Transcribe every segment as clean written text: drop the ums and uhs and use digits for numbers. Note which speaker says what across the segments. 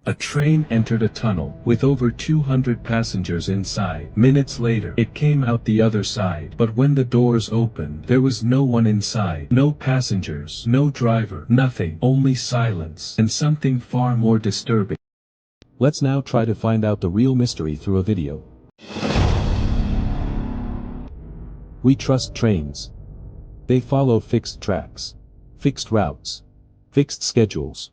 Speaker 1: A train entered a tunnel with over 200 passengers inside. Minutes later, it came out the other side. But when the doors opened, there was no one inside. No passengers, no driver, nothing. Only silence and something far more disturbing.
Speaker 2: Let's now try to find out the real mystery through a video. We trust trains. They follow fixed tracks, fixed routes, fixed schedules.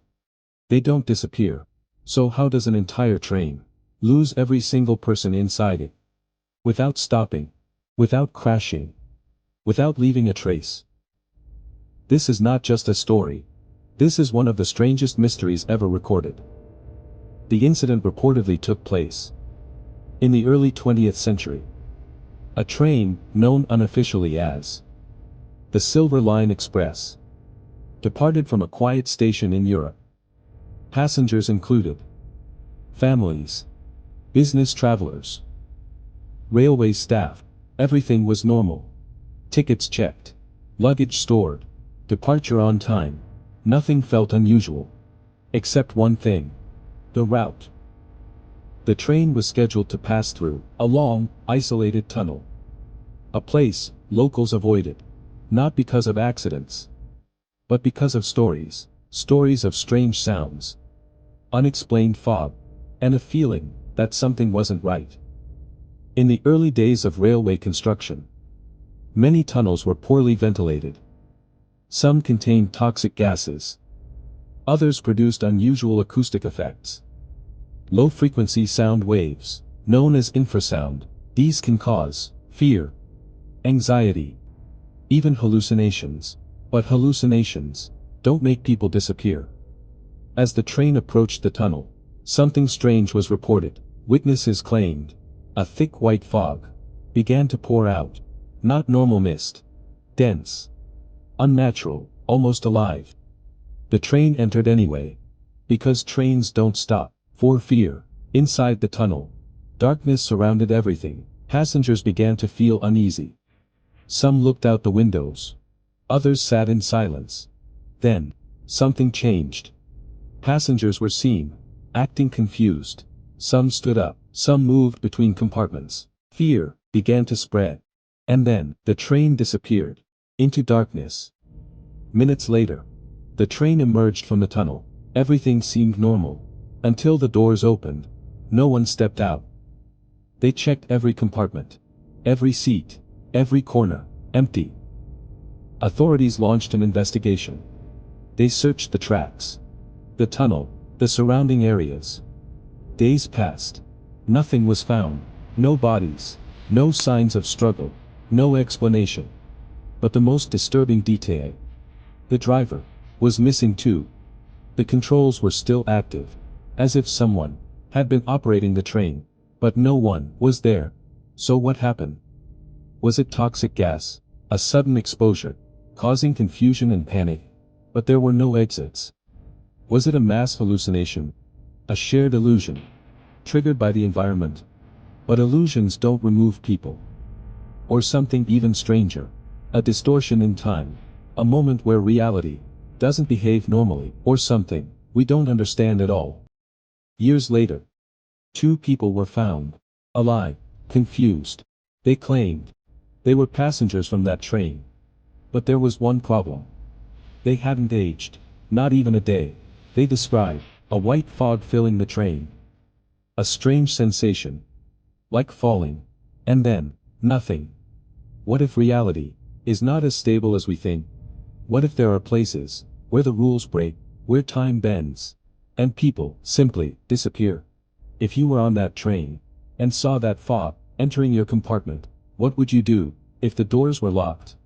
Speaker 2: They don't disappear. So how does an entire train lose every single person inside it? Without stopping, without crashing, without leaving a trace. This is not just a story. This is one of the strangest mysteries ever recorded. The incident reportedly took place in the early 20th century. A train, known unofficially as the Silver Line Express, departed from a quiet station in Europe. Passengers included families, business travelers, railway staff. Everything was normal. Tickets checked, luggage stored, departure on time. Nothing felt unusual. Except one thing: the route. The train was scheduled to pass through a long, isolated tunnel. A place locals avoided, not because of accidents, but because of stories. Stories of strange sounds, unexplained fog, and a feeling that something wasn't right. In the early days of railway construction, many tunnels were poorly ventilated. Some contained toxic gases. Others produced unusual acoustic effects. Low-frequency sound waves, known as infrasound. These can cause fear, anxiety, even hallucinations. But hallucinations don't make people disappear. As the train approached the tunnel, something strange was reported. Witnesses claimed a thick white fog began to pour out. Not normal mist. Dense. Unnatural, almost alive. The train entered anyway. Because trains don't stop for fear. Inside the tunnel, darkness surrounded everything. Passengers began to feel uneasy. Some looked out the windows. Others sat in silence. Then, something changed. Passengers were seen acting confused. Some stood up. Some moved between compartments. Fear began to spread. And then, the train disappeared into darkness. Minutes later, the train emerged from the tunnel. Everything seemed normal. Until the doors opened. No one stepped out. They checked every compartment. Every seat. Every corner. Empty. Authorities launched an investigation. They searched the tracks, the tunnel, the surrounding areas. Days passed. Nothing was found. No bodies. No signs of struggle. No explanation. But the most disturbing detail: the driver was missing too. The controls were still active, as if someone had been operating the train, but no one was there. So what happened? Was it toxic gas? A sudden exposure, causing confusion and panic? But there were no exits. Was it a mass hallucination? A shared illusion, triggered by the environment? But illusions don't remove people. Or something even stranger. A distortion in time. A moment where reality doesn't behave normally. Or something we don't understand at all. Years later, 2 people were found alive, confused. They claimed they were passengers from that train. But there was one problem. They hadn't aged, not even a day. They described a white fog filling the train. A strange sensation, like falling, and then nothing. What if reality is not as stable as we think? What if there are places where the rules break, where time bends, and people simply disappear? If you were on that train and saw that fog entering your compartment, what would you do? If the doors were locked,